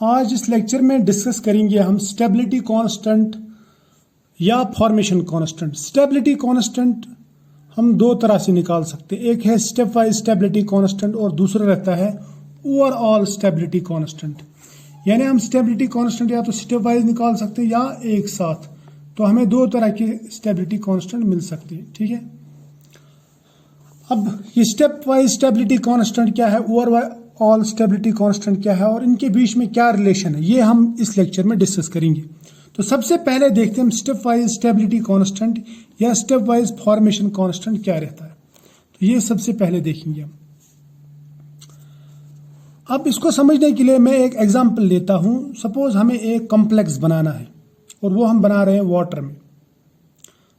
आज इस लेक्चर में डिस्कस करेंगे हम स्टेबिलिटी कांस्टेंट या फॉर्मेशन कांस्टेंट। स्टेबिलिटी कांस्टेंट हम दो तरह से निकाल सकते हैं, एक है स्टेप वाइज स्टेबिलिटी कांस्टेंट और दूसरा रहता है ओवरऑल स्टेबिलिटी कांस्टेंट। यानी हम स्टेबिलिटी कांस्टेंट या तो स्टेप वाइज निकाल सकते हैं या एक साथ, तो हमें दो तरह के स्टेबिलिटी कांस्टेंट मिल सकते हैं। ठीक है, अब ये स्टेप वाइज स्टेबिलिटी कांस्टेंट क्या है, ओवरऑल स्टेबिलिटी कांस्टेंट क्या है और इनके बीच में क्या रिलेशन है, ये हम इस लेक्चर में डिस्कस करेंगे। तो सबसे पहले देखते हैं हम स्टेप वाइज स्टेबिलिटी कांस्टेंट या स्टेप वाइज फॉर्मेशन कांस्टेंट क्या रहता है। तो ये सबसे पहले देखेंगे हम। अब इसको समझने के लिए मैं एक एग्जांपल लेता हूं। सपोज हमें एक कॉम्प्लेक्स बनाना है और वो हम बना रहे हैं वाटर में।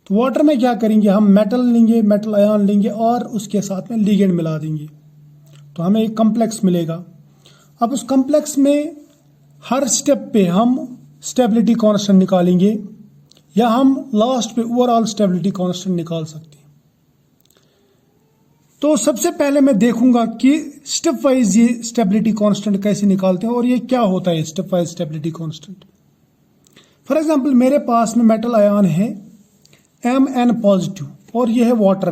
तो वाटर में क्या करेंगे, हम मेटल लेंगे, मेटल आयन लेंगे और उसके साथ में लिगेंड मिला देंगे, तो हमें एक कॉम्प्लेक्स मिलेगा। अब उस कॉम्प्लेक्स में हर स्टेप पे हम स्टेबिलिटी कांस्टेंट निकालेंगे या हम लास्ट पे ओवरऑल स्टेबिलिटी कांस्टेंट निकाल सकते हैं। तो सबसे पहले मैं देखूंगा कि स्टेप वाइज ये स्टेबिलिटी कांस्टेंट कैसे निकालते हैं और ये क्या होता है step wise stability constant. For example मेरे पास में मेटल आयन है Mn पॉजिटिव और ये है वाटर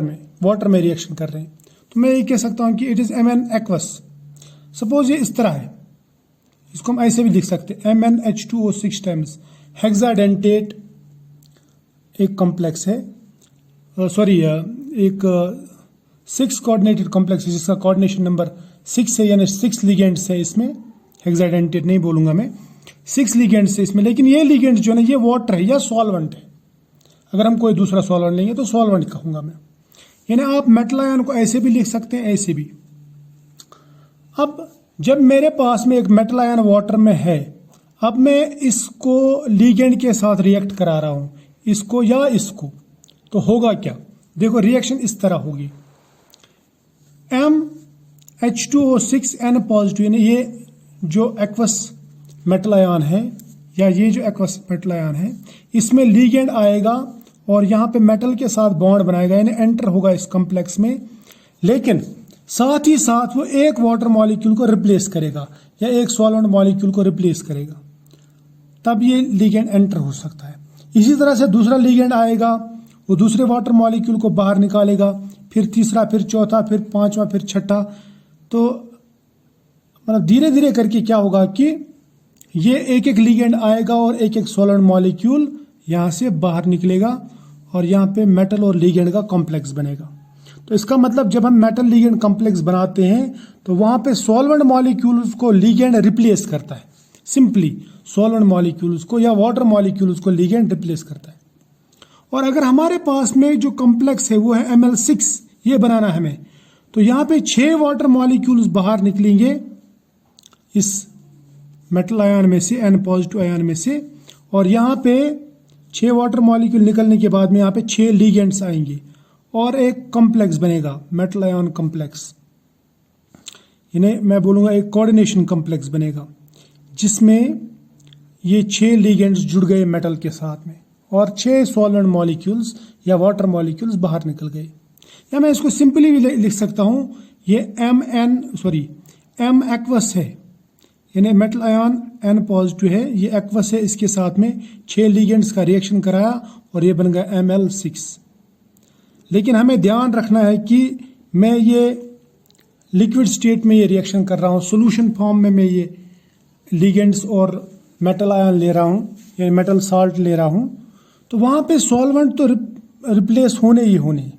में रिएक्शन कर रहे हैं, तो मैं ये कह सकता हूं कि it is Mn aqueous. Suppose ये इस तरह है, इसको हम ऐसे भी लिख सकते हैं MnH2O6 टाइम्स हेक्साडेंटेट एक कॉम्प्लेक्स है, एक 6 कोऑर्डिनेटेड कॉम्प्लेक्स है जिसका कोऑर्डिनेशन नंबर 6 है, यानी 6 लिगेंड्स है इसमें। हेक्साडेंटेट नहीं बोलूंगा मैं, 6 लिगेंड्स है इसमें, लेकिन ये लिगेंड जो है ये वाटर है या सॉल्वेंट है। अगर हम कोई दूसरा सॉल्वेंट लेंगे तो सॉल्वेंट कहूंगा मैं। यानी आप मेटल आयन को ऐसे भी लिख सकते हैं, ऐसे भी। अब जब मेरे पास में एक मेटल आयन वाटर में है, अब मैं इसको लिगेंड के साथ रिएक्ट करा रहा हूं, इसको या इसको, तो होगा क्या, देखो रिएक्शन इस तरह होगी। MH2O6 N पॉजिटिव, यानी ये जो एक्वस मेटल आयन है या ये जो एक्वस मेटल आयन है, इसमें लिगेंड आएगा और यहाँ पे मेटल के साथ बॉन्ड बनाएगा, यानी एंटर होगा इस कॉम्प्लेक्स में, लेकिन साथ ही साथ वो एक वाटर मॉलिक्यूल को रिप्लेस करेगा या एक सॉल्वेंट मॉलिक्यूल को रिप्लेस करेगा, तब ये लिगेंड एंटर हो सकता है। इसी तरह से दूसरा लिगेंड आएगा, वो दूसरे वाटर मॉलिक्यूल को बाहर निकालेगा, फिर तीसरा, फिर चौथा, फिर पांचवा, फिर छठा। तो मतलब धीरे धीरे करके क्या होगा कि ये एक एक लिगेंड आएगा और एक एक सॉल्वेंट मॉलिक्यूल यहां से बाहर निकलेगा और यहाँ पे मेटल और लिगेंड का कॉम्प्लेक्स बनेगा। तो इसका मतलब जब हम मेटल लिगेंड कॉम्प्लेक्स बनाते हैं तो वहां पे सॉल्वेंट मॉलिक्यूल्स को लिगेंड रिप्लेस करता है, सिंपली सॉल्वेंट मॉलिक्यूल्स को या वाटर मॉलिक्यूल्स को लिगेंड रिप्लेस करता है। और अगर हमारे पास में जो कॉम्प्लेक्स है वो है Ml6, ये बनाना है हमें, तो यहाँ पे 6 वाटर मॉलिक्यूल्स बाहर निकलेंगे इस मेटल आयन में से, N पॉजिटिव आयन में से, और यहाँ पे 6 वाटर मॉलिक्यूल निकलने के बाद में यहाँ पे 6 लिगेंड्स आएंगे और एक कॉम्प्लेक्स बनेगा, मेटल आयन कॉम्प्लेक्स। इन्हें मैं बोलूंगा एक कोऑर्डिनेशन कॉम्प्लेक्स बनेगा जिसमें ये 6 लिगेंड्स जुड़ गए मेटल के साथ में और 6 सॉल्वेंट मॉलिक्यूल्स या वाटर मॉलिक्यूल्स बाहर निकल गए। या मैं इसको सिंपली भी लिख सकता हूं, ये M एक्वस है, यानी मेटल आयन N पॉजिटिव है, ये एक्वस है, इसके साथ में 6 लिगेंड्स का रिएक्शन कराया और ये बन गया Ml6। लेकिन हमें ध्यान रखना है कि मैं ये लिक्विड स्टेट में ये रिएक्शन कर रहा हूँ, सोल्यूशन फॉर्म में मैं ये लिगेंड्स और मेटल आयन ले रहा हूँ या मेटल साल्ट ले रहा हूँ, तो वहाँ पे सॉल्वेंट तो रिप्लेस होने ही होने,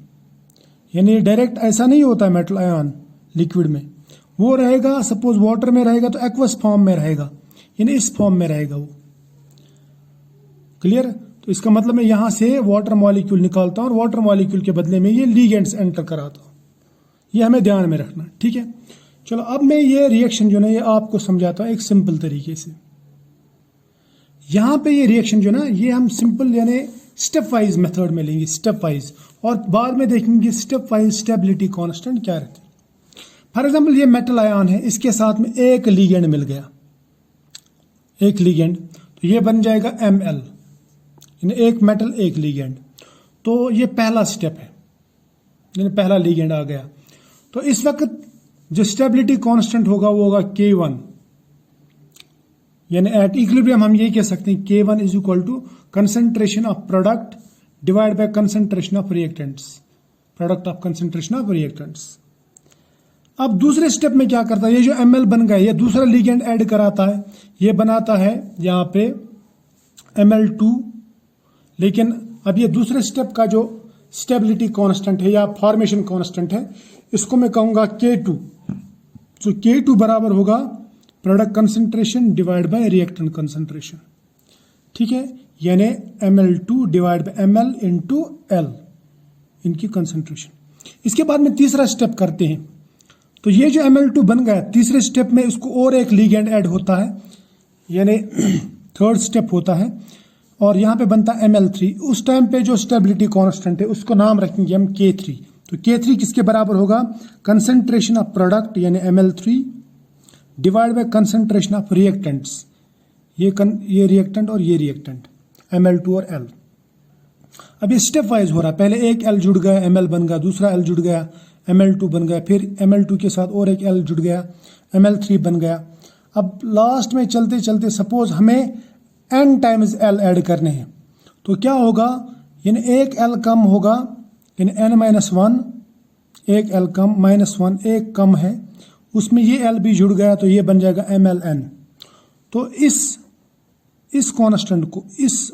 यानी डायरेक्ट ऐसा नहीं होता है। मेटल आयन लिक्विड में वो रहेगा, सपोज वाटर में रहेगा तो एक्वस फॉर्म में रहेगा, यानी इस फॉर्म में रहेगा वो। क्लियर? तो इसका मतलब मैं यहां से वाटर मॉलिक्यूल निकालता हूं और वाटर मॉलिक्यूल के बदले में ये लिगेंड्स एंटर कराता हूं, ये हमें ध्यान में रखना। ठीक है, चलो अब मैं ये रिएक्शन जो ना ये आपको समझाता हूं एक सिंपल तरीके से। यहां पे ये रिएक्शन जो ना ये हम सिंपल यानी स्टेप वाइज मेथड में लेंगे, स्टेप वाइज, और बाद में देखेंगे स्टेप वाइज स्टेबिलिटी कांस्टेंट क्या रहती है। फॉर एग्जाम्पल ये मेटल आयन है, इसके साथ में एक लिगेंड मिल गया, एक लिगेंड, तो ये बन जाएगा Ml, यानी एक मेटल एक लिगेंड। तो ये पहला स्टेप है, यानी पहला लिगेंड आ गया। तो इस वक्त जो स्टेबिलिटी कांस्टेंट होगा वो होगा K1, यानी एट इक्विलिब्रियम हम ये कह सकते हैं K1 is equal to concentration of product divide by concentration of reactants, product of concentration of reactants. अब दूसरे स्टेप में क्या करता है, ये जो Ml बन गया ये दूसरा लिगेंड ऐड कराता है, ये बनाता है यहाँ पे Ml2, लेकिन अब ये दूसरे स्टेप का जो स्टेबिलिटी कांस्टेंट है या फॉर्मेशन कांस्टेंट है इसको मैं कहूंगा K2। तो K2 बराबर होगा product concentration divide by reactant concentration, ठीक है, यानी Ml2 divide by Ml into L, इनकी कंसंट्रेशन। इसके बाद में तीसरा स्टेप करते हैं, तो ये जो Ml2 बन गया तीसरे स्टेप में इसको और एक लिगेंड ऐड होता है, यानी थर्ड स्टेप होता है, और यहाँ पे बनता है Ml3। उस टाइम पे जो स्टेबिलिटी कांस्टेंट है उसको नाम रखेंगे हम K3। तो K3 किसके बराबर होगा, कंसंट्रेशन ऑफ प्रोडक्ट यानी Ml3 divide by concentration of reactants, ये रिएक्टेंट और ये रिएक्टेंट Ml2 और L। अब ये स्टेप वाइज हो रहा है, पहले एक L जुड़ गया Ml बन गया, दूसरा L जुड़ गया Ml2 बन गया, फिर Ml2 के साथ और एक L जुड़ गया Ml3 बन गया। अब लास्ट में चलते चलते सपोज हमें n टाइम्स L ऐड करने हैं, तो क्या होगा, यानी एक L कम होगा, यानी n-1, एक L कम -1 एक कम है, उसमें ये L भी जुड़ गया तो ये बन जाएगा MLN। तो इस कांस्टेंट को, इस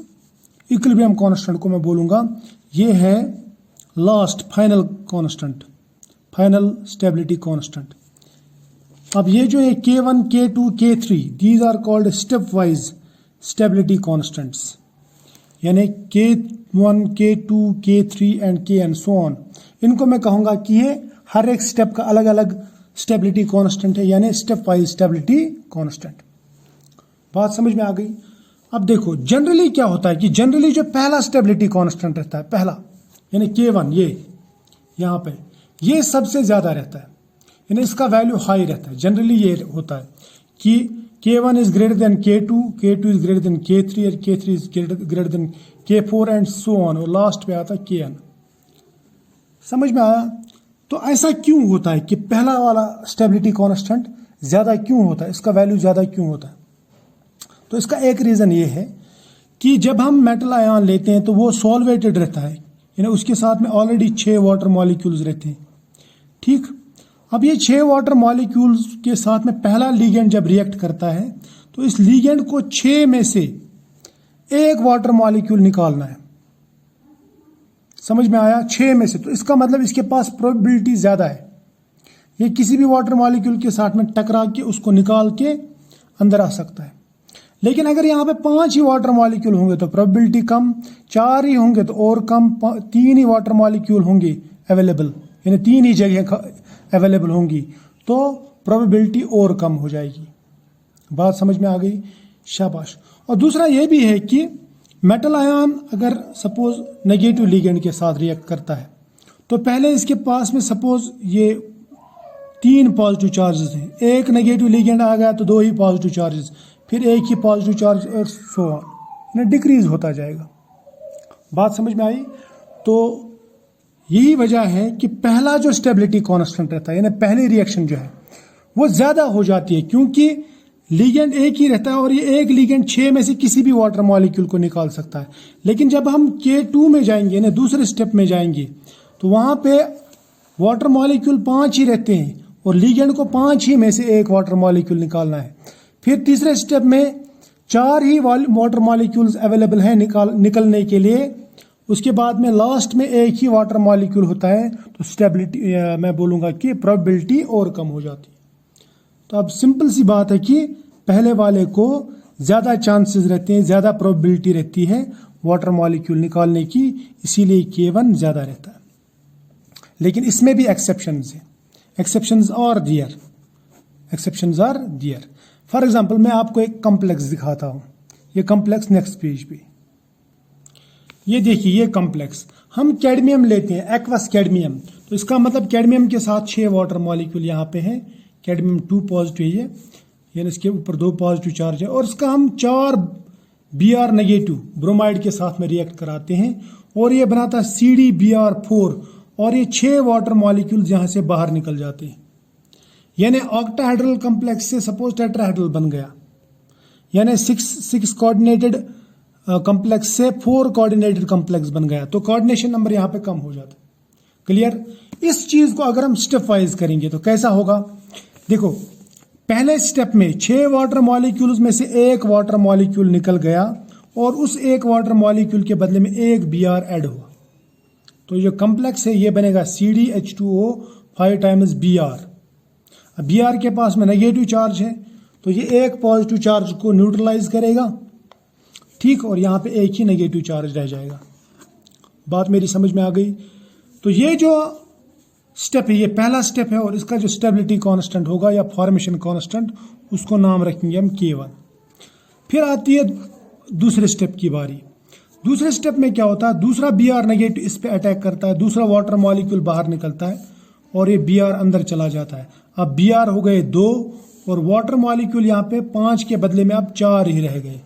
इक्विलिब्रियम कांस्टेंट को मैं बोलूंगा ये है last final constant, final stability constant. अब ये जो है K1, K2, K3 these are called stepwise stability constants, यानी K1, K2, K3 and Kn so on. इनको मैं कहूंगा कि ये हर एक स्टेप का अलग अलग स्टेबिलिटी कांस्टेंट है, यानी स्टेप वाइज स्टेबिलिटी कांस्टेंट। बात समझ में आ गई। अब देखो जनरली क्या होता है कि जनरली जो पहला स्टेबिलिटी कांस्टेंट रहता है, पहला यानी K1, ये यहाँ पे ये सबसे ज्यादा रहता है, यानी इसका वैल्यू हाई रहता है। जनरली ये होता है कि K1 is greater than K2, K2 is greater then K3 और K3 is greater then K4 and so on, और लास्ट पे आता है Kn। समझ में आया। तो ऐसा क्यों होता है कि पहला वाला स्टेबिलिटी कांस्टेंट ज्यादा क्यों होता है, इसका वैल्यू ज्यादा क्यों होता है? तो इसका एक रीजन ये है कि जब हम मेटल आयन लेते हैं तो वो सॉल्वेटेड रहता है, यानी उसके साथ में ऑलरेडी 6 वाटर मॉलिक्यूल्स रहते हैं, ठीक। अब ये 6 वाटर मॉलिक्यूल्स के साथ में पहला लिगेंड जब रिएक्ट करता है तो इस लिगेंड को 6 में से एक वाटर मॉलिक्यूल निकालना है। समझ में आया, 6 में से। तो इसका मतलब इसके पास प्रोबेबिलिटी ज्यादा है, ये किसी भी वाटर मॉलिक्यूल के साथ में टकरा के उसको निकाल के अंदर आ सकता है। लेकिन अगर यहाँ पे 5 ही वाटर मॉलिक्यूल होंगे तो प्रोबेबिलिटी कम, 4 ही होंगे तो और कम, 3 ही वाटर मॉलिक्यूल होंगे अवेलेबल, यानी 3 ही जगह अवेलेबल होंगी तो प्रोबेबिलिटी और कम हो जाएगी। बात समझ में आ गई, शाबाश। और दूसरा ये भी है कि मेटल आयन अगर सपोज नेगेटिव लिगेंड के साथ रिएक्ट करता है तो पहले इसके पास में सपोज ये 3 पॉजिटिव चार्जेस हैं, एक नेगेटिव लिगेंड आ गया तो 2 ही पॉजिटिव चार्जेस, फिर एक ही पॉजिटिव चार्ज और सो ऑन, डिक्रीज होता जाएगा। बात समझ में आई। तो यही वजह है कि पहला जो स्टेबिलिटी कांस्टेंट रहता है, यानी पहली रिएक्शन जो है वो ज्यादा हो जाती है, क्योंकि लिगेंड एक ही रहता है और ये एक लिगेंड 6 में से किसी भी वाटर मॉलिक्यूल को निकाल सकता है। लेकिन जब हम K2 में जाएंगे, यानी दूसरे स्टेप में जाएंगे, तो वहां पे वाटर मॉलिक्यूल 5 ही रहते हैं और लिगेंड को 5 ही में से एक वाटर मॉलिक्यूल निकालना है। फिर तीसरे स्टेप में 4 ही वाटर मॉलिक्यूल्स अवेलेबल हैं निकलने के लिए, उसके बाद में लास्ट में एक ही वाटर मॉलिक्यूल होता है, तो स्टेबिलिटी मैं बोलूंगा कि प्रोबेबिलिटी और कम हो जाती है। तो अब सिंपल सी बात है कि पहले वाले को ज्यादा चांसेस रहते हैं, ज्यादा प्रोबेबिलिटी रहती है वाटर मॉलिक्यूल निकालने की, इसीलिए K1 ज्यादा रहता है। लेकिन इसमें भी एक्सेप्शंस हैं, exceptions are there, exceptions are there. For example मैं आपको एक कॉम्प्लेक्स दिखाता हूं, ये कॉम्प्लेक्स नेक्स्ट पेज पे, ये देखिए ये कॉम्प्लेक्स हम कैडमियम लेते हैं, एक्वस कैडमियम। तो इसका मतलब कैडमियम के साथ 6 वाटर मॉलिक्यूल यहाँ पे हैं, कैडमियम 2 पॉजिटिव है, यानी इसके ऊपर 2 पॉजिटिव चार्ज है, और इसका हम 4 Br नेगेटिव ब्रोमाइड के साथ में रिएक्ट कराते हैं और ये बनाता है CdBr4, और ये 6 वाटर मॉलिक्यूल यहाँ से बाहर निकल जाते हैं, यानी ऑक्टाहेड्रल कॉम्प्लेक्स से सपोज टेट्राहेड्रल बन गया। यानी सिक्स कोऑर्डिनेटेड कॉम्प्लेक्स से 4 कोऑर्डिनेटेड कॉम्प्लेक्स बन गया, तो कोऑर्डिनेशन नंबर यहां पे कम हो जाता है। क्लियर? इस चीज को अगर हम स्टेप वाइज करेंगे तो कैसा होगा? देखो, पहले स्टेप में 6 वाटर मॉलिक्यूल्स में से एक वाटर मॉलिक्यूल निकल गया और उस एक वाटर मॉलिक्यूल के बदले में एक Br ऐड हुआ, तो ये कॉम्प्लेक्स है, ये बनेगा CdH2O 5 टाइम्स Br। अब Br के पास में नेगेटिव चार्ज है, तो ये एक पॉजिटिव चार्ज को न्यूट्रलाइज करेगा, ठीक, और यहां पे एक ही नेगेटिव चार्ज रह जाएगा। बात मेरी समझ में आ गई? तो ये जो स्टेप है, ये पहला स्टेप है, और इसका जो स्टेबिलिटी कांस्टेंट होगा या फॉर्मेशन कांस्टेंट, उसको नाम रखेंगे हम K1। फिर आती है दूसरे स्टेप की बारी। दूसरे स्टेप में क्या होता है? दूसरा Br नेगेटिव इस पे अटैक करता है, दूसरा वाटर मॉलिक्यूल बाहर निकलता है और ये Br अंदर चला जाता है। अब Br हो गए 2 और वाटर मॉलिक्यूल यहाँ पे 5 के बदले में अब 4 ही रह गए।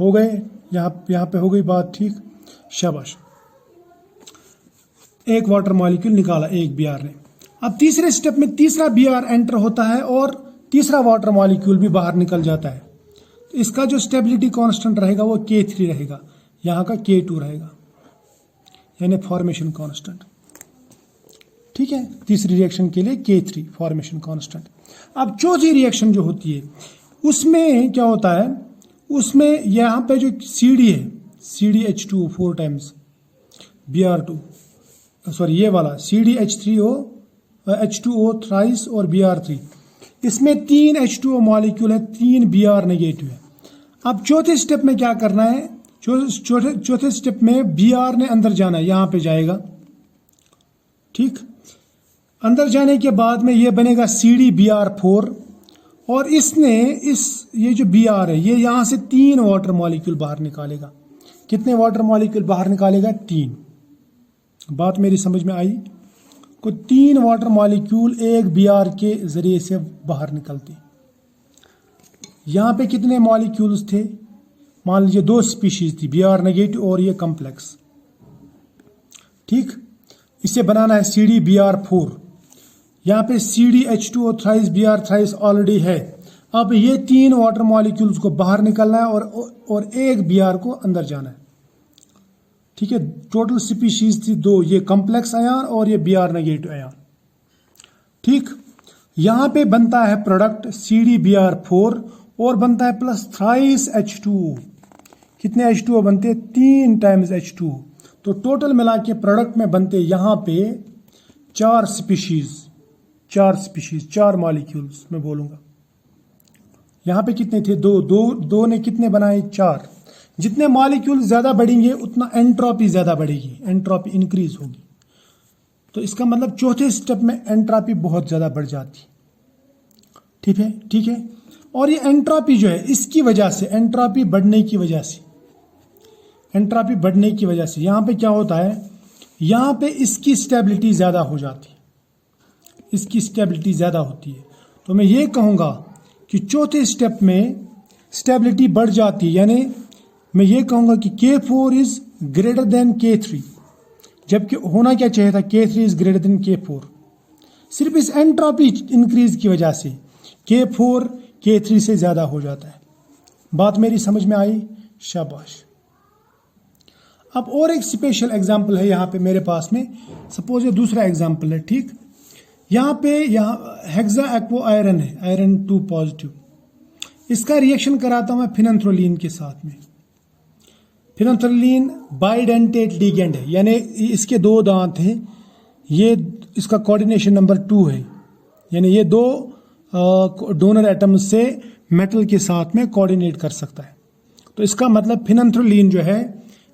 हो गए? यहाँ पे हो गई बात ठीक? शाबाश। एक वाटर मॉलिक्यूल निकाला एक Br ने। अब तीसरे स्टेप में तीसरा Br एंटर होता है और तीसरा वाटर मॉलिक्यूल भी बाहर निकल जाता है। तो इसका जो स्टेबिलिटी कांस्टेंट रहेगा वो K3 रहेगा, यहाँ का K2 रहेगा, यानी फॉर्मेशन कांस्टेंट। ठीक है, तीसरी रिएक्शन के लिए K3 फॉर्मेशन कांस्टेंट। अब चौथी रिएक्शन जो होती है उसमें क्या होता है? उसमें यहाँ पे जो CD है, CdH2O 4 टाइम्स Br2, सॉरी ये वाला CdH3O H2O थ्राइस और Br3, इसमें 3 H2O मॉलिक्यूल है, 3 Br नेगेटिव है। अब चौथे स्टेप में क्या करना है? चौथे स्टेप में Br ने अंदर जाना है, यहां पे जाएगा, ठीक। अंदर जाने के बाद में ये बनेगा CdBr4 और इसने ये जो Br है ये यहां से 3 वाटर मॉलिक्यूल बाहर निकालेगा। कितने वाटर मॉलिक्यूल बाहर निकालेगा? 3। बात मेरी समझ में आई? को 3 वाटर मॉलिक्यूल एक Br के जरिए से बाहर निकलते। यहां पे कितने मॉलिक्यूल्स थे? मान लीजिए 2 स्पीशीज थी, Br नेगेटिव और ये कॉम्प्लेक्स, ठीक। इसे बनाना है CdBr4। यहाँ पे CdH2O thrice Br thrice already है। अब ये 3 वाटर मॉलिक्यूल्स को बाहर निकलना है और एक Br को अंदर जाना है, ठीक है। टोटल स्पीशीज थी 2, ये कॉम्प्लेक्स आयन और ये Br नेगेटिव आयन, ठीक। यहां पे बनता है प्रोडक्ट CdBr4 और बनता है प्लस थ्राइस H2O। कितने H2O बनते हैं? 3 टाइम्स H2O। तो टोटल मिला के प्रोडक्ट में बनते यहां पे 4 स्पीशीज, 4 मॉलिक्यूल्स मैं बोलूंगा। यहां पे कितने थे? 2 ने कितने बनाए? 4। जितने मॉलिक्यूल ज्यादा बढ़ेंगे उतना एंट्रोपी ज्यादा बढ़ेगी, एंट्रोपी इंक्रीज होगी। तो इसका मतलब चौथे स्टेप में एंट्रोपी बहुत ज्यादा बढ़ जाती, ठीक है, ठीक है। और ये एंट्रोपी जो है इसकी वजह से, एंट्रोपी बढ़ने की वजह से यहां पे क्या होता है? यहां पे इसकी स्टेबिलिटी ज्यादा हो जाती है, इसकी स्टेबिलिटी ज्यादा होती है। तो मैं ये कहूंगा कि चौथे स्टेप में स्टेबिलिटी बढ़ जाती है, यानी मैं ये कहूंगा कि K4 is greater then K3, जबकि होना क्या चाहिए था? K3 is greater then K4। सिर्फ इस एंट्रोपी इंक्रीज की वजह से K4 K3 से ज्यादा हो जाता है। बात मेरी समझ में आई? शाबाश। अब और एक स्पेशल एग्जांपल है यहाँ पे मेरे पास में, सपोज ये दूसरा एग्जांपल है, ठीक। यहाँ पे हेक्सा एक्वो आयरन है, आयरन 2 पॉजिटिव। इसका रिएक्शन कराता हूं मैं फिनैंथ्रोलीन के साथ में। फिनैंथ्रोलीन बाइडेंटेट लिगेंड है, यानी इसके 2 दांत हैं, ये इसका कोऑर्डिनेशन नंबर 2 है, यानी ये 2 डोनर एटम से मेटल के साथ में कोऑर्डिनेट कर सकता है। तो इसका मतलब फिनैंथ्रोलीन जो है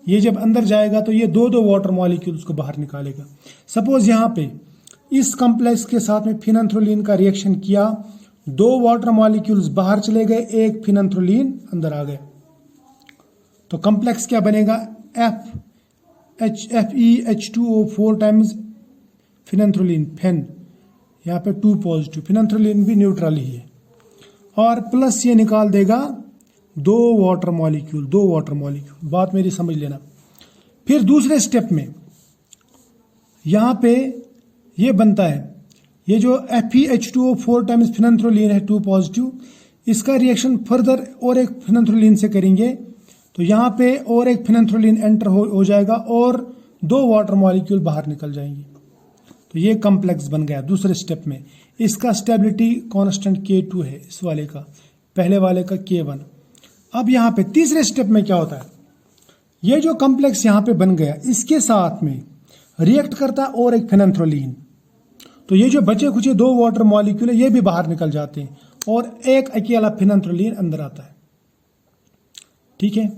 ये जब अंदर जाएगा तो ये 2 वाटर मॉलिक्यूल्स को बाहर निकालेगा। सपोज यहाँ पे इस कॉम्प्लेक्स के साथ में फिनैंथ्रोलीन का रिएक्शन किया, 2 वाटर मॉलिक्यूल्स बाहर चले गए, एक फिनैंथ्रोलीन अंदर आ गया, तो कॉम्प्लेक्स क्या बनेगा? FeH2O 4 टाइम्स फिनैंथ्रोलीन, फेन, यहाँ पे 2 पॉजिटिव, फिनैंथ्रोलीन भी न्यूट्रल ही है, और प्लस ये निकाल देगा 2 वाटर मॉलिक्यूल। बात मेरी समझ लेना। फिर दूसरे स्टेप में यहां पे ये बनता है, ये जो FeH2O 4 टाइम्स फिनैंथ्रोलीन है 2 पॉजिटिव, इसका रिएक्शन फर्दर और एक फिनांथ्रोलिन से करेंगे तो यहाँ पे और एक फिनांथ्रोलिन एंटर हो जाएगा और 2 वाटर मॉलिक्यूल बाहर निकल जाएंगे। तो ये कॉम्प्लेक्स बन गया दूसरे स्टेप में। इसका स्टेबिलिटी कांस्टेंट K2 है, इस वाले का, पहले वाले का K1। अब यहाँ पे तीसरे स्टेप में क्या होता है, ये जो कॉम्प्लेक्स यहाँ पे बन गया इसके साथ में रिएक्ट करता है और एक फिनांथ्रोलिन, तो ये जो बचे कुछ 2 वाटर मॉलिक्यूल है ये भी बाहर निकल जाते हैं और एक अकेला फिनांथ्रोलिन अंदर आता है। ठीक है,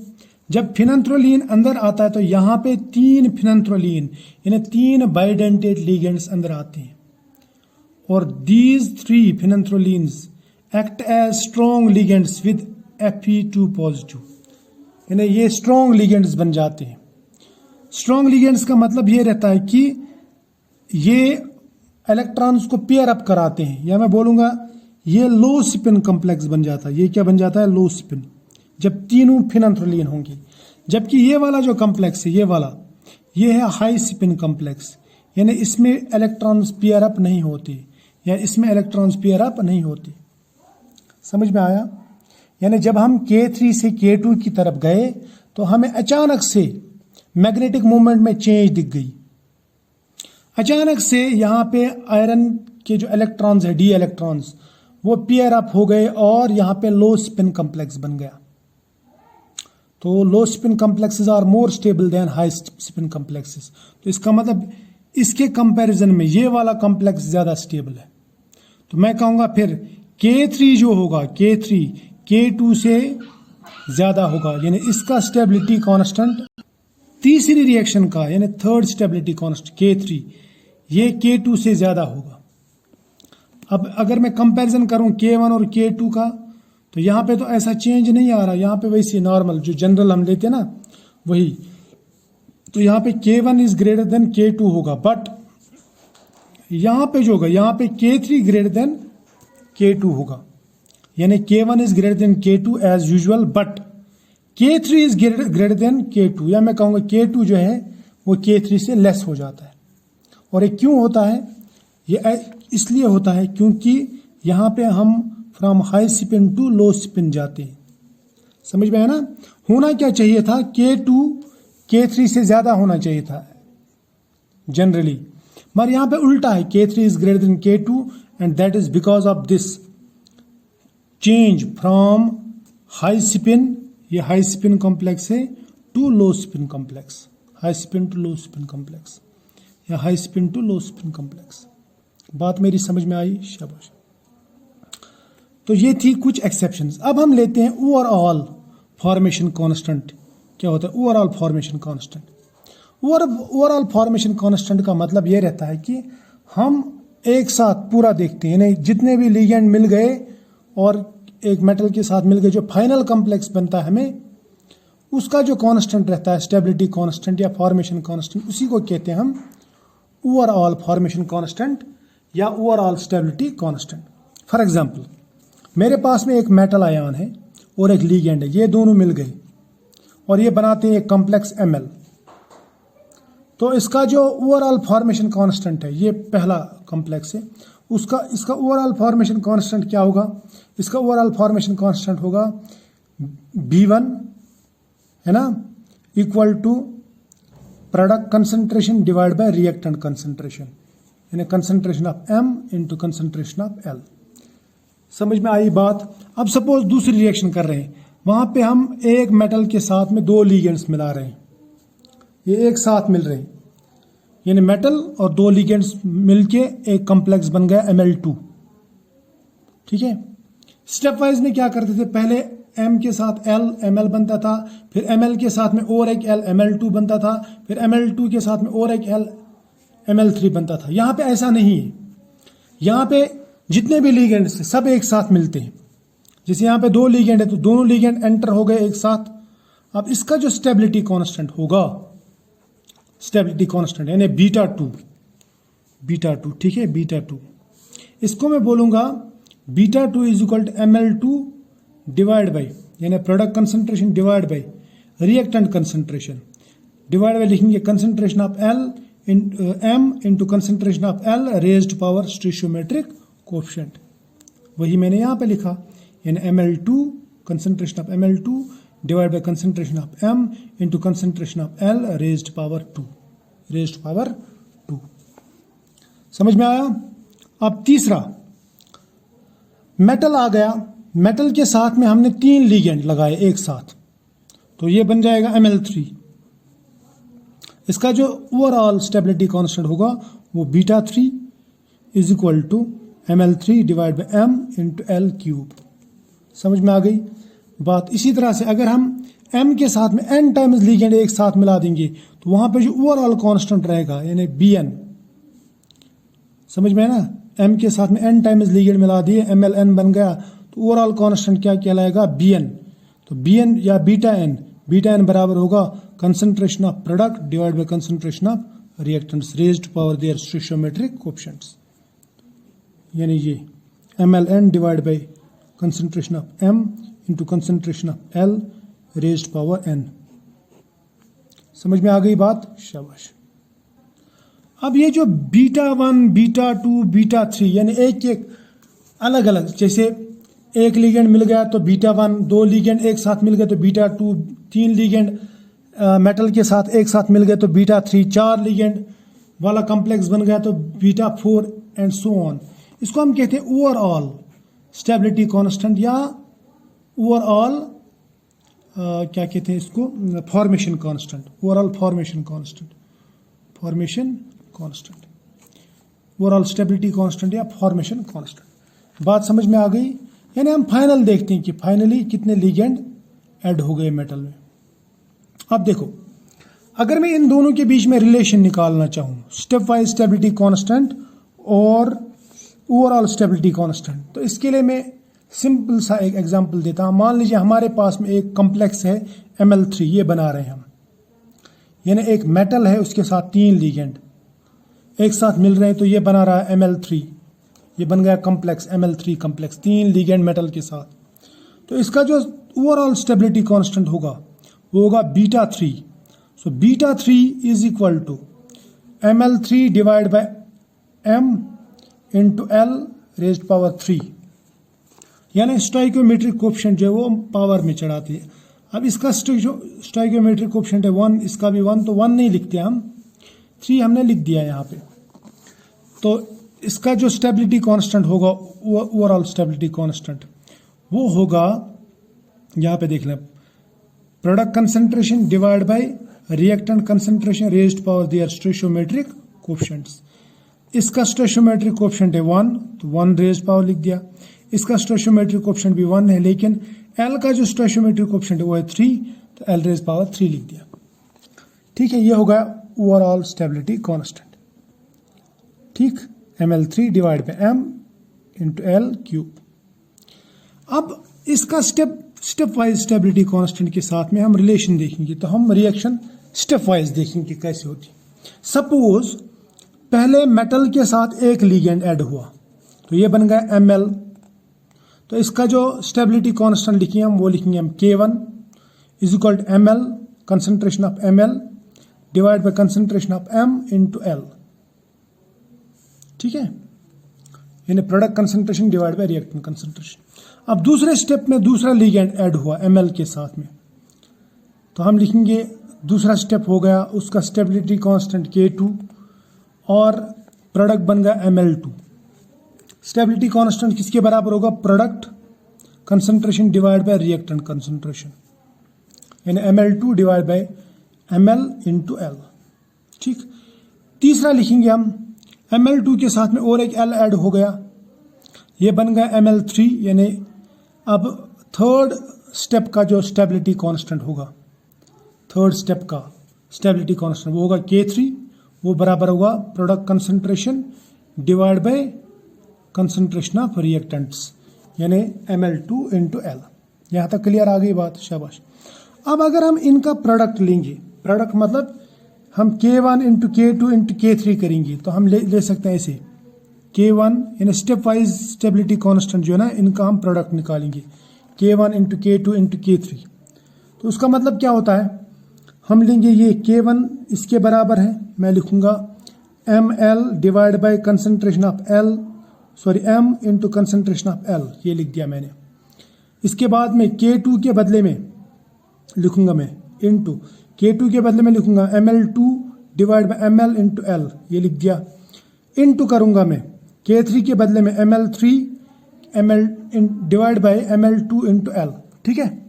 जब फिनांथ्रोलिन अंदर आता है तो यहाँ पे 3 फिनांथ्रोलिन यानी 3 बाइडेंटेड लिगेंड्स अंदर आते हैं और these 3 phenanthrolines act as strong ligands with Fe2 positive, यानी ये स्ट्रॉन्ग लिगेंड्स बन जाते हैं। स्ट्रॉन्ग लिगेंड्स का मतलब ये रहता है कि ये इलेक्ट्रॉन्स को पेयर अप कराते हैं, या मैं बोलूंगा ये लो स्पिन कॉम्प्लेक्स बन जाता है। ये क्या बन जाता है, लो स्पिन, जब तीनों फिनांथ्रोलिन होंगे। जबकि ये वाला जो कॉम्प्लेक्स है, ये वाला, ये है हाई स्पिन कॉम्प्लेक्स, यानी इसमें इलेक्ट्रॉन्स पेयर अप नहीं होते, या इसमें इलेक्ट्रॉन्स पेयर अप नहीं होते। समझ में आया? यानी जब हम K3 से K2 की तरफ गए तो हमें अचानक से मैग्नेटिक मूवमेंट में चेंज दिख गई। अचानक से यहाँ पे आयरन के जो इलेक्ट्रॉन्स है, डी इलेक्ट्रॉन्स, वो पेयर अप हो गए और यहाँ पे लो स्पिन कॉम्प्लेक्स बन गया। तो low spin complexes are more stable than high spin complexes. तो इसका मतलब इसके कंपैरिजन में ये वाला कॉम्प्लेक्स ज्यादा स्टेबल है। तो मैं कहूंगा फिर K3 जो होगा, K3 K2 से ज्यादा होगा, यानी इसका स्टेबिलिटी कांस्टेंट तीसरी रिएक्शन का, यानी थर्ड स्टेबिलिटी कांस्टेंट K3, ये K2 से ज्यादा होगा। अब अगर मैं कंपैरिजन करूं K1 और K2 का, तो यहां पे तो ऐसा चेंज नहीं आ रहा, यहां पे वैसे नॉर्मल जो जनरल हम लेते हैं ना वही। तो यहां पे K1 is greater than K2 होगा, बट यहां पे जो होगा, यहां पे K3 ग्रेटर देन K2 होगा, यानी K1 is greater than K2 as usual, but K3 is greater than K2, या मैं कहूंगा K2 जो है वो K3 से लेस हो जाता है। और ये क्यों होता है? ये इसलिए होता है क्योंकि यहां पे हम from high spin to low spin जाते हैं। समझ में है ना? होना क्या चाहिए था, K2 K3 से ज्यादा होना चाहिए था जनरली, मगर यहां पे उल्टा है, K3 is greater than K2 and that is because of this change from high spin, ये हाई स्पिन कॉम्प्लेक्स है, to low spin complex, high spin to low spin complex, या high spin to low spin complex. बात मेरी समझ में आई? शाबाश। तो ये थी कुछ एक्सेप्शंस। अब हम लेते हैं ओवरऑल फॉर्मेशन कांस्टेंट। क्या होता है overall formation constant? Overall formation constant का मतलब ये रहता है कि हम एक साथ पूरा देखते हैं, यानी जितने भी लिगेंड मिल गए और एक मेटल के साथ मिल गए, जो फाइनल कॉम्प्लेक्स बनता है हमें, उसका जो कांस्टेंट रहता है, स्टेबिलिटी कांस्टेंट या फॉर्मेशन कांस्टेंट, उसी को कहते हैं हम ओवरऑल फॉर्मेशन कांस्टेंट या overall stability constant. For example, मेरे पास में एक मेटल आयन है और एक लिगेंड है, ये दोनों मिल गए और ये बनाते हैं एक कॉम्प्लेक्स Ml। तो इसका जो ओवरऑल फॉर्मेशन कांस्टेंट है, ये पहला कॉम्प्लेक्स है, इसका ओवरऑल फॉर्मेशन कांस्टेंट क्या होगा? इसका ओवरऑल फॉर्मेशन कांस्टेंट होगा B1, है ना, equal to product concentration divide by reactant concentration, यानी concentration of M into concentration of L। समझ में आई बात? अब सपोज दूसरी रिएक्शन कर रहे हैं, वहां पे हम एक मेटल के साथ में 2 लिगेंड्स मिला रहे हैं, ये एक साथ मिल रहे हैं, यानी मेटल और 2 लिगेंड्स मिलके एक कॉम्प्लेक्स बन गया Ml2। ठीक है, स्टेप वाइज में क्या करते थे, पहले M के साथ L Ml बनता था, फिर Ml के साथ में और एक L Ml2 बनता था, फिर Ml2 के साथ में और एक L Ml3 बनता था। यहां पे ऐसा नहीं है, यहां पे जितने भी लिगेंड्स हैं सब एक साथ मिलते हैं। जैसे यहां पे 2 लिगेंड है तो दोनों लिगेंड एंटर हो गए एक साथ। अब इसका जो स्टेबिलिटी कांस्टेंट होगा, स्टेबिलिटी कांस्टेंट यानी β2, ठीक है, β2, इसको मैं बोलूंगा β2 is equal to Ml2 divide by, यानी product concentration divide by reactant concentration, divide by लिखेंगे concentration of M into concentration of L raised power stoichiometric coefficient. वही मैंने यहां पे लिखा, यानी Ml2 concentration of Ml2 divided by concentration of M into concentration of L raised power 2 समझ में आया। अब तीसरा मेटल आ गया, मेटल के साथ में हमने 3 लिगेंड लगाए एक साथ, तो ये बन जाएगा Ml3। इसका जो ओवरऑल स्टेबिलिटी कांस्टेंट होगा वो β3 is equal to Ml3 divide by M into L cube. समझ में आ गई बात। इसी तरह से अगर हम M के साथ में n टाइम्स लिगेंड एक साथ मिला देंगे तो वहां पे जो ओवरऑल कांस्टेंट रहेगा यानी Bn, समझ में है ना, M के साथ में n टाइम्स लिगेंड मिला दिए, MlN बन गया, तो ओवरऑल कांस्टेंट क्या कहलाएगा Bn। तो Bn या बीटा n बराबर होगा concentration of product divide by concentration of reactants raised to power their stoichiometric coefficients, यानी ये MlN divide by concentration of M into concentration of L raised power n। समझ में आ गई बात, शाबाश। अब ये जो β1 β2 β3 यानी एक एक अलग अलग, जैसे एक लिगेंड मिल गया तो β1, 2 लिगेंड एक साथ मिल गए तो β2, 3 लिगेंड मेटल के साथ एक साथ मिल गए तो β3, 4 लिगेंड वाला कॉम्प्लेक्स बन गया तो β4 एंड सो ऑन। इसको हम कहते हैं ओवरऑल स्टेबिलिटी कांस्टेंट या ओवरऑल क्या कहते हैं इसको, formation constant, overall formation constant, overall stability constant या फॉर्मेशन कांस्टेंट। बात समझ में आ गई। यानी हम फाइनल देखते हैं कि फाइनली कितने लिगेंड ऐड हो गए मेटल में। अब देखो, अगर मैं इन दोनों के बीच में रिलेशन निकालना चाहूं, स्टेप वाइज स्टेबिलिटी कांस्टेंट और ओवरऑल स्टेबिलिटी कांस्टेंट, तो इसके लिए मैं सिंपल सा एक एग्जांपल देता हूं। मान लीजिए हमारे पास में एक कॉम्प्लेक्स है Ml3, ये बना रहे हैं हम, यानी एक मेटल है उसके साथ 3 लिगेंड एक साथ मिल रहे हैं, तो ये बना रहा है Ml3, ये बन गया complex Ml3 complex 3 ligand metal के साथ। तो इसका जो ओवरऑल स्टेबिलिटी कांस्टेंट होगा वो होगा β3। So β3 is equal to Ml3 divide by M into L raised power 3, यानी स्टोइकियोमेट्रिक कोएफिशिएंट जो है वो पावर में चढ़ाती है। अब इसका स्टोइकियोमेट्रिक कोएफिशिएंट है 1, इसका भी 1, तो 1 नहीं लिखते हम, 3 हमने लिख दिया यहाँ पे। तो इसका जो स्टेबिलिटी कांस्टेंट होगा, ओवरऑल स्टेबिलिटी कांस्टेंट, वो होगा, यहाँ पे देख लें, product concentration divide by reactant concentration raised power their stoichiometric coefficients. इसका स्टोइकियोमेट्रिक कोएफिशिएंट है 1, तो 1 रेज्ड पावर लिख दिया। इसका स्टोइकियोमेट्रिक कोएफिशिएंट भी 1 है, लेकिन L का जो स्टोइकियोमेट्रिक कोएफिशिएंट है वो है 3, तो L रेज्ड पावर 3 लिख दिया। ठीक है, ये होगा ओवरऑल स्टेबिलिटी कांस्टेंट। ठीक, Ml3 divide by M into L cube. अब इसका स्टेप वाइज स्टेबिलिटी कांस्टेंट के साथ में हम रिलेशन देखेंगे, तो हम रिएक्शन स्टेप वाइज देखेंगे कैसे होती। सपोज पहले मेटल के साथ एक लिगेंड ऐड हुआ, तो ये बन गया Ml, तो इसका जो स्टेबिलिटी कांस्टेंट लिखेंगे हम, वो लिखेंगे हम K1 is equal to Ml concentration of Ml divide by concentration of M into L। ठीक है, यानी product concentration divide by reactant concentration. अब दूसरे स्टेप में दूसरा लिगेंड ऐड हुआ Ml के साथ में, तो हम लिखेंगे दूसरा स्टेप हो गया, उसका स्टेबिलिटी कांस्टेंट K2 और प्रोडक्ट बन गया Ml2। स्टेबिलिटी कांस्टेंट किसके बराबर होगा, product concentration divide by reactant concentration, यानी Ml2 divide by Ml into L। ठीक, तीसरा लिखेंगे हम Ml2 के साथ में और एक L ऐड हो गया, ये बन गया Ml3, यानी अब थर्ड स्टेप का जो स्टेबिलिटी कांस्टेंट होगा, थर्ड स्टेप का स्टेबिलिटी कांस्टेंट वो होगा K3, वो बराबर होगा product concentration divide by concentration of reactants, यानी Ml2 इंटू L। यहाँ तक क्लियर आ गई बात, शाबाश। अब अगर हम इनका प्रोडक्ट लेंगे, प्रोडक्ट मतलब हम K1 into K2 into K3 करेंगे, तो हम ले सकते हैं ऐसे K1, यानी स्टेप वाइज स्टेबिलिटी कांस्टेंट जो है ना, इनका हम प्रोडक्ट निकालेंगे K1 into K2 into K3। तो उसका मतलब क्या होता है, हम लेंगे ये K1 इसके बराबर है, मैं लिखूंगा Ml divide by concentration of L, sorry M into concentration of L, ये लिख दिया मैंने। इसके बाद में K2 के बदले में लिखूंगा मैं इनटू K2 के बदले में लिखूंगा ML2 divide by ML into L, ये लिख दिया। इनटू करूंगा मैं K3 के बदले में ML3 ML divide bye ML2 into L। ठीक है,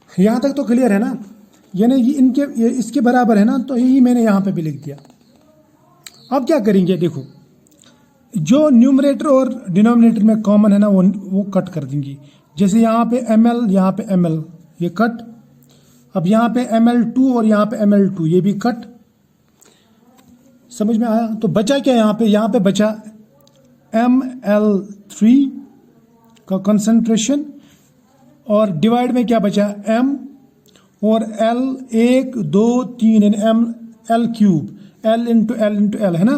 यहां तक तो क्लियर है ना, यानी ये इसके बराबर है ना, तो यही मैंने यहां पे भी लिख दिया। अब क्या करेंगे, देखो जो न्यूमरेटर और डिनोमिनेटर में कॉमन है ना वो कट कर देंगे। जैसे यहाँ पे ML, यहाँ पे ML, ये कट। अब यहाँ पे ML2 और यहाँ पे ML2, ये भी कट। समझ में आया? तो बचा क्या यहाँ पे बचा ML3 का कंसंट्रेशन, और डिवाइड में क्या बचा M और L 1 2 3 यानी ML cube, L into L है ना।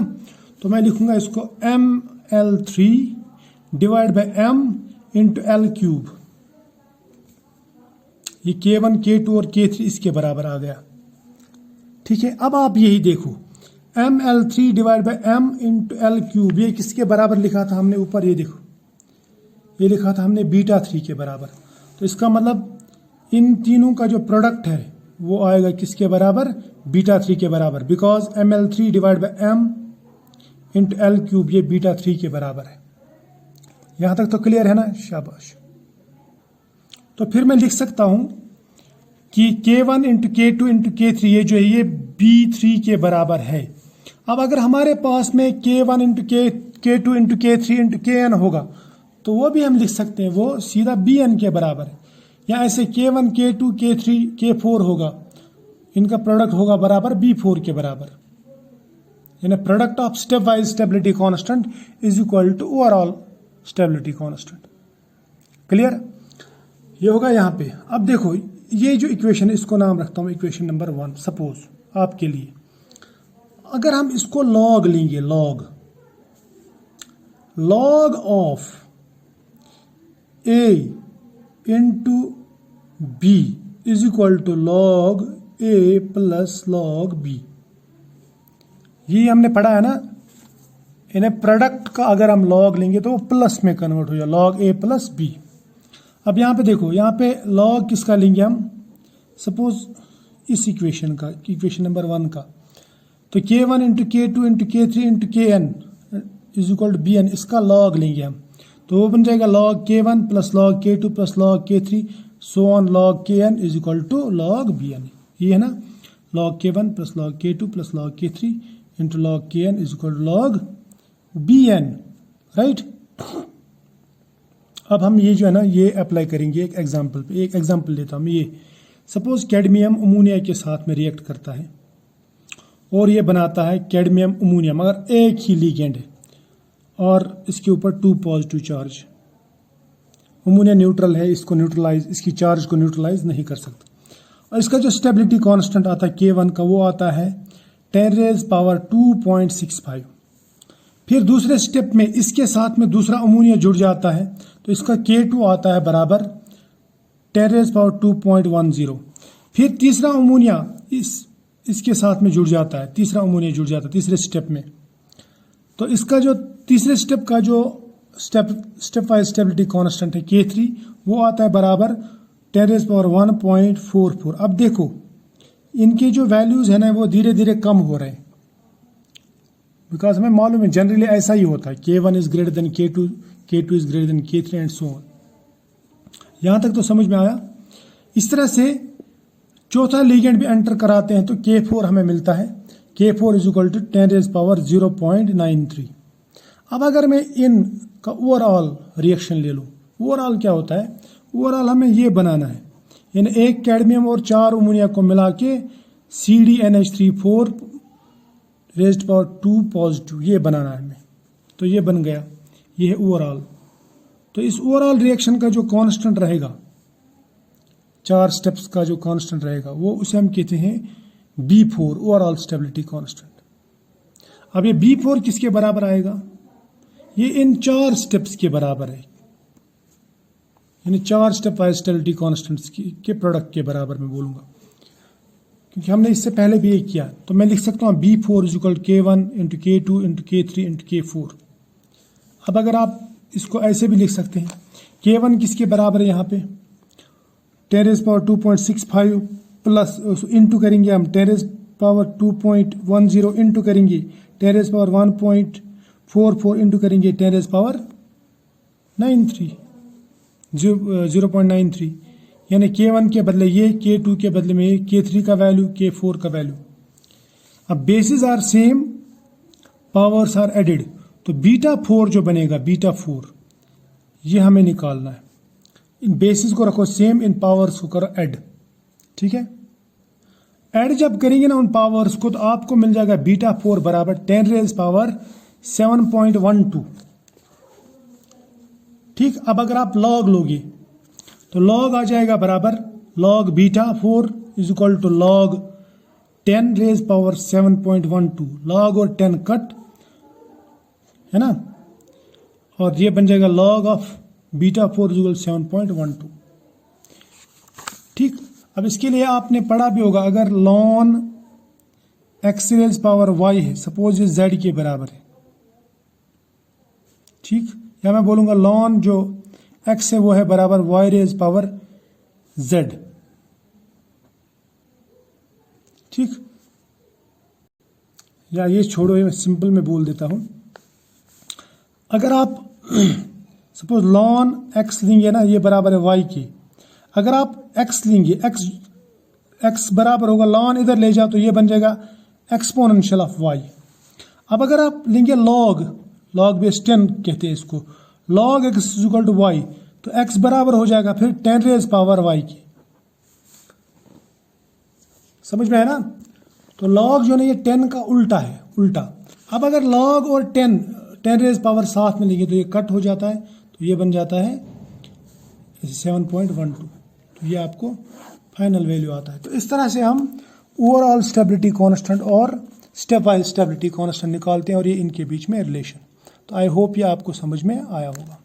तो मैं लिखूंगा इसको ML3 divide by M into L cube. ये K1 K2 और K3 इसके बराबर आ गया। ठीक है, अब आप यही देखो ML3 divide by M into L cube, ये किसके बराबर लिखा था हमने ऊपर, ये देखो ये लिखा था हमने β3 के बराबर। तो इसका मतलब इन तीनों का जो प्रोडक्ट है वो आएगा किसके बराबर, β3 के बराबर, because ML3 divide by M into L cube ये β3 के बराबर है। यहां तक तो क्लियर है ना, शाबाश। तो फिर मैं लिख सकता हूं कि K1 into K2 into K3 ये जो है ये B3 के बराबर है। अब अगर हमारे पास में K1 into K2 into K3 into KN होगा तो वो भी हम लिख सकते हैं, वो सीधा BN के बराबर है। या ऐसे K1 K2 K3 K4 होगा, इनका प्रोडक्ट होगा बराबर B4 के बराबर, यानी product of stepwise stability constant is equal to overall stability constant. Clear? ये होगा यहाँ पे। अब देखो ये जो इक्वेशन है इसको नाम रखता हूँ इक्वेशन नंबर 1। सपोज आपके लिए अगर हम इसको लॉग लेंगे, log of A into B is equal to log A plus log B, ये हमने पढ़ा है ना। इन्हें प्रोडक्ट का अगर हम लॉग लेंगे तो वो प्लस में कन्वर्ट हो जाए, लॉग A प्लस B। अब यहाँ पे देखो, यहाँ पे लॉग किसका लेंगे हम, सपोज इस इक्वेशन का, इक्वेशन नंबर 1 का। तो K1 into K2 into K3 into KN is equal to BN, इसका लॉग लेंगे हम। तो वो बन जाएगा log K1 plus log K2 plus log K3 so on log KN is equal to log BN। ये है ना, log K1 plus log K2 plus log K3 into log KN is equal to log BN, right. अब हम ये जो है ना ये अप्लाई करेंगे एक एग्जाम्पल पे। एक एग्जाम्पल लेता हूँ ये, सपोज कैडमियम अमोनिया के साथ में रिएक्ट करता है और ये बनाता है कैडमियम अमोनिया, मगर एक ही लिगेंड है और इसके ऊपर 2 पॉजिटिव चार्ज। अमोनिया न्यूट्रल है, इसको न्यूट्रलाइज, इसकी चार्ज को न्यूट्रलाइज नहीं कर सकता। और इसका जो स्टेबिलिटी कांस्टेंट आता है K1 का, वो आता है 10⁻².65। फिर दूसरे स्टेप में इसके साथ में दूसरा अमोनिया जुड़ जाता है तो इसका K2 आता है बराबर 10⁻².10। फिर तीसरा अमोनिया इसके साथ में जुड़ जाता है, तीसरा अमोनिया जुड़ जाता है तीसरे स्टेप में। तो इसका जो तीसरे स्टेप का जो स्टेप वाइज स्टेबिलिटी कांस्टेंट है K3, वो आता है बराबर 10⁻1.44। अब देखो इनके जो वैल्यूज है ना वो धीरे धीरे कम हो रहे हैं, बिकॉज हमें मालूम है जनरली ऐसा ही होता है, K1 is greater than K2, K2 is greater then K3 and so on. यहां तक तो समझ में आया। इस तरह से चौथा लिगेंड भी एंटर कराते हैं तो K4 हमें मिलता है, K4 इज इक्वल टू 10⁻0.93। अब अगर मैं इन का ओवरऑल रिएक्शन ले लूँ, ओवरऑल क्या होता है, ओवरऑल हमें ये बनाना है, यानी एक कैडमियम और 4 अमोनिया को मिला के CdNH3 रेज्ड पावर 2 पॉजिटिव ये बनाना है हमें। तो ये बन गया, ये है ओवरऑल। तो इस ओवरऑल रिएक्शन का जो कांस्टेंट रहेगा, 4 स्टेप्स का जो कांस्टेंट रहेगा, वो उसे हम कहते हैं B4, ओवरऑल स्टेबिलिटी कांस्टेंट। अब ये B4 किसके बराबर आएगा, ये इन 4 स्टेप्स के बराबर है, यानी 4 स्टेप वाइज स्टेबिलिटी कांस्टेंट्स के प्रोडक्ट के बराबर मैं बोलूंगा, क्योंकि हमने इससे पहले भी ये किया। तो मैं लिख सकता हूँ B4 is equal K1 into K2 into K3 into K4। अब अगर आप इसको ऐसे भी लिख सकते हैं K1 किसके बराबर है यहाँ पे 10⁻².65 प्लस इंटू करेंगे हम 10⁻².10 इंटू करेंगे 10⁻1.44 इंटू करेंगे 10⁻93 0.93 यानी K1 के बदले ये, K2 के बदले में ये, K3 का वैल्यू, K4 का वैल्यू। अब bases are same, powers are added, तो β4 जो बनेगा β4 ये हमें निकालना है। इन बेसिस को रखो सेम, इन पावर्स को करो ऐड, ठीक है। ऐड जब करेंगे ना उन पावर्स को, तो आपको मिल जाएगा β4 बराबर 10⁻7.12। ठीक, अब अगर आप लॉग लोगे तो लॉग आ जाएगा बराबर log β4 is equal to log 10⁻7.12। Log और 10 कट है ना, और ये बन जाएगा लॉग ऑफ β4 इज इक्वल 7.12। ठीक, अब इसके लिए आपने पढ़ा भी होगा, अगर ln x raise power y है, सपोज ये z के बराबर है, ठीक, या मैं बोलूंगा ln जो x है वो है बराबर y रेज पावर z। ठीक, या ये छोड़ो, ये मैं सिंपल में बोल देता हूं। अगर आप सपोज ln x लेंगे ना, ये बराबर है y के, अगर आप x लेंगे, x बराबर होगा ln, इधर ले जाओ तो ये बन जाएगा एक्सपोनेंशियल ऑफ y। अब अगर आप लेंगे log बेस 10 कहते हैं इसको, log x is equal to y, तो x बराबर हो जाएगा फिर 10 रेज पावर y की। समझ में है ना, तो log जो है ये 10 का उल्टा है, उल्टा। अब अगर log और 10 रेज पावर साथ में लेंगे तो ये कट हो जाता है, तो ये बन जाता है 7.12, तो ये आपको फाइनल वैल्यू आता है। तो इस तरह से हम ओवरऑल स्टेबिलिटी कांस्टेंट और स्टेप वाइज स्टेबिलिटी कांस्टेंट निकालते हैं, और ये इनके बीच में रिलेशन। तो आई होप ये आपको समझ में आया होगा।